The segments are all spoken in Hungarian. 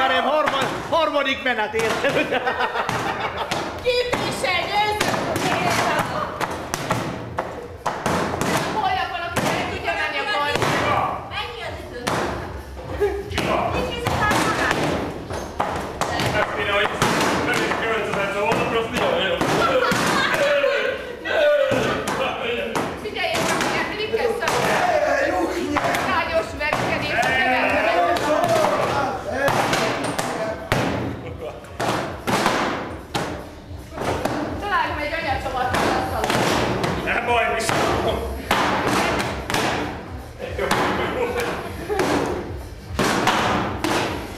Ismerem, harmadik menet érted. Képviselj, győző! Holnap valaki el tudja menni a bajba. Mennyi az idő? Mit nézett át magát? Ezt kéne, hogy nem is költözett, szóval holnapra azt nincs. Figyeljék meg, hogy ennél kell szabadni. Lágyos verkedés, keverve. Találj egy anyacsavat az asztalon. Nem baj, viszont.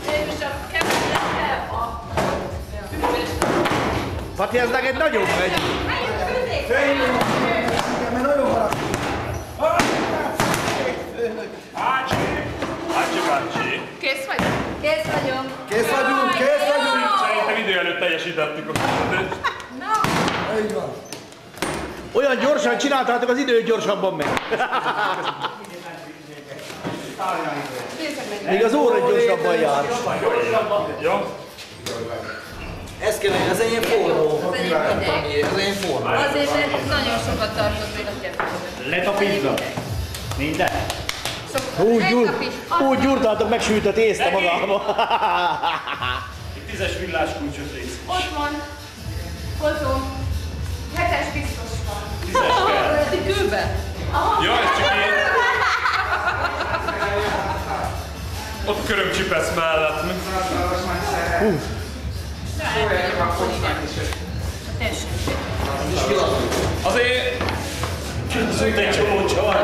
Végülis a keverve el a üvölést. Pati, ez neked nagyon megy. Mert nagyon harag. Bácsi. Kész vagy? Kész vagyunk. Kész vagyunk, kész vagyunk. Szerintem idő előtt teljesítettük a küldetést. Na! Így van. Olyan gyorsan csináltátok, az idő gyorsabban megy. Még az óra gyorsabban jár. Jó? Ez kell, ez egy ilyen forró. Ez egy ilyen forró. Azért, mert nagyon sokat tartott még a kettőben. Lett a pizza. Minden. Úgy gyúrtátok, megsült a tészta magába. Itt 10-es villás kulcsot rész. Ott van. Hozom. 7-es biztos van. 10-es kell. Ti kőbe? Jó, ez csak én. Ott körömcsipesz mellett. Azért... Egy csomó csavar.